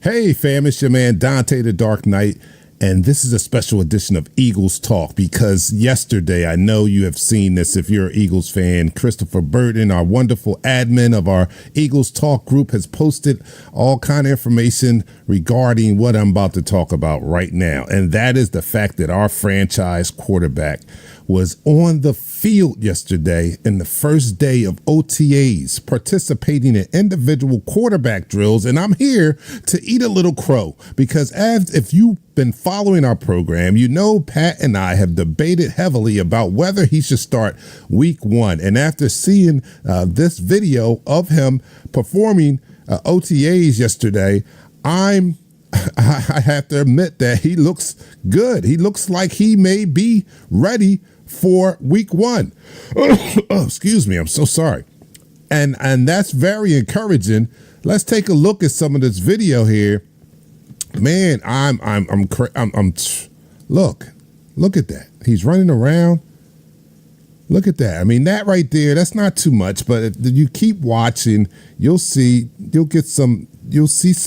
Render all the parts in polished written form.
Hey fam, it's your man Dante the Dark Knight, and this is a special edition of Eagles Talk because yesterday, I know you have seen this if you're an Eagles fan, Christopher Burton, our wonderful admin of our Eagles Talk group, has posted all kind of information regarding what I'm about to talk about right now, and that is the fact that our franchise quarterback was on the field yesterday in the first day of OTAs, participating in individual quarterback drills. And I'm here to eat a little crow because if you've been following our program, you know Pat and I have debated heavily about whether he should start week one. And after seeing this video of him performing OTAs yesterday, I have to admit that he looks good. He looks like he may be ready for week one. Oh, excuse me. I'm so sorry. And that's very encouraging. Let's take a look at some of this video here. Man, look at that. He's running around. Look at that. I mean, that right there, that's not too much, but if you keep watching, you'll see some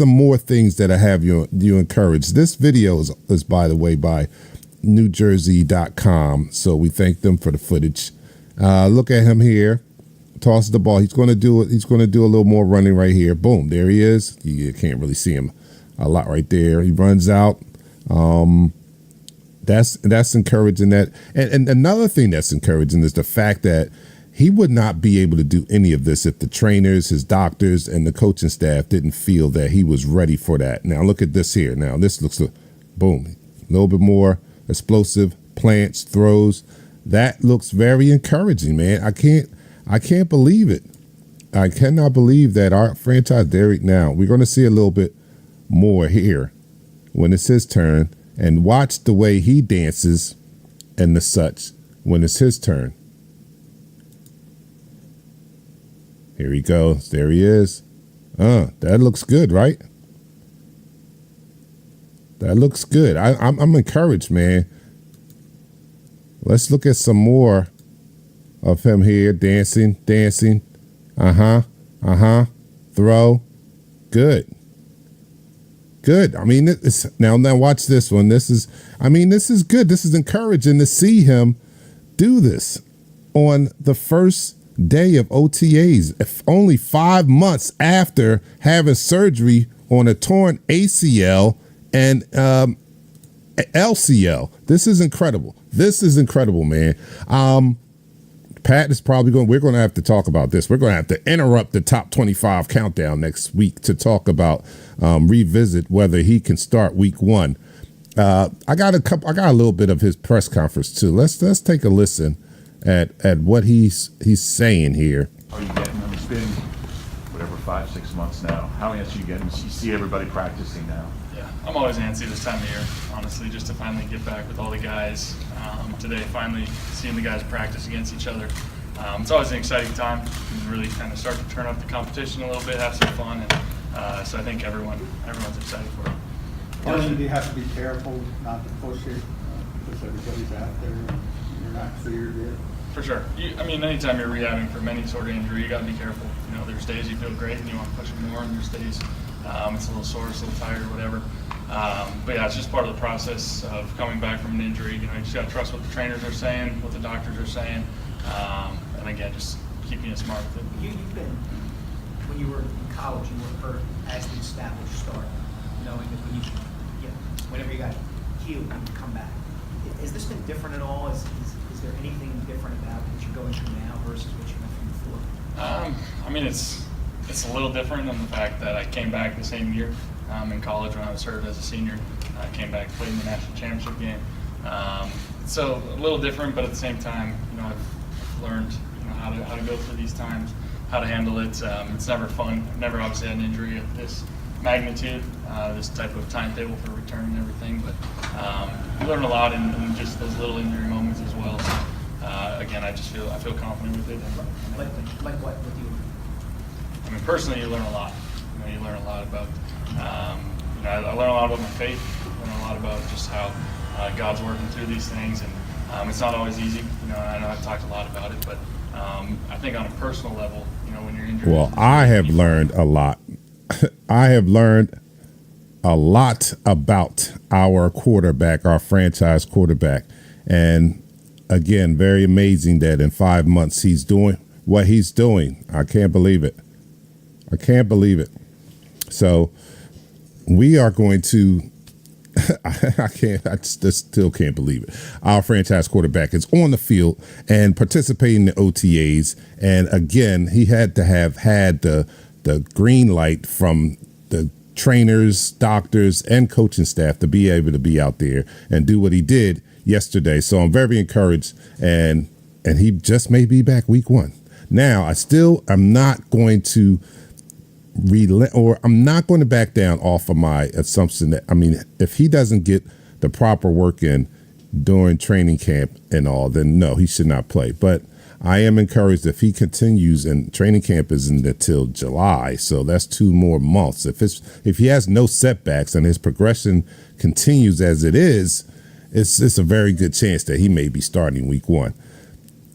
more things that I have you encouraged. This video is by the way, by NewJersey.com. So we thank them for the footage. Look at him here. Tosses the ball. He's going to do it. He's going to do a little more running right here. Boom. There he is. You can't really see him a lot right there. He runs out. That's encouraging. That and another thing that's encouraging is the fact that he would not be able to do any of this if the trainers, his doctors, and the coaching staff didn't feel that he was ready for that. Now look at this here. Now this looks boom, a little bit more explosive plants, throws. That looks very encouraging, man. I can't believe it. I cannot believe that our franchise there now. We're going to see a little bit more here when it's his turn, and watch the way he dances and the such when it's his turn. Here he goes. There he is. That looks good, right? That looks good. I'm encouraged, man. Let's look at some more of him here. Dancing. Throw. Good. I mean, now watch this one. This is good. This is encouraging to see him do this on the first day of OTAs, if only 5 months after having surgery on a torn ACL and LCL. This is incredible. Man. Pat is probably we're going to have to talk about this. We're going to have to interrupt the top 25 countdown next week to talk about, revisit whether he can start week one. I got a little bit of his press conference too. Let's take a listen at what he's saying here. How are you getting? I mean, it's been whatever 5-6 months now. How antsy are you getting? You see everybody practicing now. Yeah, I'm always antsy this time of year, honestly, just to finally get back with all the guys. Today, finally seeing the guys practice against each other. It's always an exciting time. You can really kind of start to turn up the competition a little bit, have some fun, and so I think everyone's excited for it. Carson, do you have to be careful not to push it because everybody's out there and you're not cleared yet? For sure. Anytime you're rehabbing from any sort of injury, you got to be careful. You know, there's days you feel great and you want to push it more, and there's days it's a little sore, it's a little tired, or whatever. But yeah, it's just part of the process of coming back from an injury. You know, you just got to trust what the trainers are saying, what the doctors are saying, and again, just keeping it smart with it. You've been, when you were in college, you were hurt as the established starter, knowing that whenever you got healed, you could come back. Has this been different at all? Is there anything different about what you're going through now versus what you went through before? It's a little different in the fact that I came back the same year in college when I was hurt as a senior. I came back, played in the national championship game. So a little different, but at the same time, I've learned how to go through these times, how to handle it. It's never fun. I've never obviously had an injury of this magnitude, this type of timetable for return and everything, but you learn a lot in just those little injury moments as well. So again, I feel confident with it. Like what with you? Personally, you learn a lot. You learn a lot about. I learn a lot about my faith. I learn a lot about just how God's working through these things, and it's not always easy. I know I've talked a lot about it, but I think on a personal level, when you're injured. Well, I have learned a lot. I have learned a lot about our quarterback, our franchise quarterback. And again, very amazing that in 5 months he's doing what he's doing. I can't believe it. I can't believe it. So we are going to I just still can't believe it. Our franchise quarterback is on the field and participating in the OTAs. And again, he had to have had the green light from the trainers, doctors, and coaching staff to be able to be out there and do what he did yesterday. So I'm very encouraged, and he just may be back week 1. Now, I'm not going to I'm not going to back down off of my assumption that, if he doesn't get the proper work in during training camp and all, then no, he should not play. But I am encouraged if he continues, and training camp isn't until July, so that's 2 more months. If he has no setbacks and his progression continues as it is, it's a very good chance that he may be starting week 1.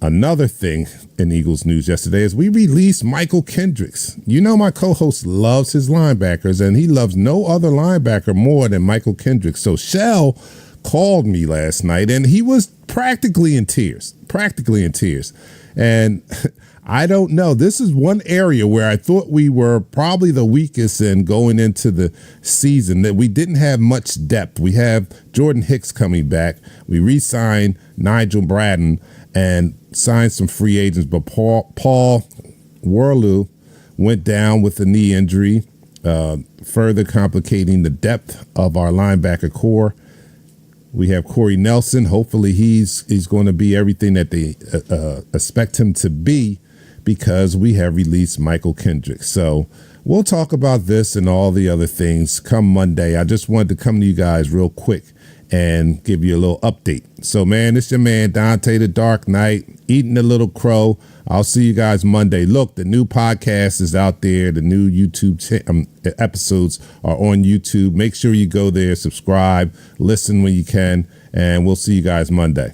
Another thing in Eagles news yesterday is we released Michael Kendricks. You know, my co-host loves his linebackers, and he loves no other linebacker more than Michael Kendricks. So Shell called me last night, and he was practically in tears. And I don't know. This is one area where I thought we were probably the weakest in going into the season, that we didn't have much depth. We have Jordan Hicks coming back. We re-signed Nigel Bradden and signed some free agents, but Paul Warlew went down with a knee injury, further complicating the depth of our linebacker core. We have Corey Nelson. Hopefully he's going to be everything that they expect him to be, because we have released Michael Kendricks. So we'll talk about this and all the other things come Monday. I just wanted to come to you guys real quick and give you a little update. So, man, it's your man, Dante the Dark Knight, eating the little crow. I'll see you guys Monday. Look, the new podcast is out there. The new YouTube episodes are on YouTube. Make sure you go there, subscribe, listen when you can, and we'll see you guys Monday.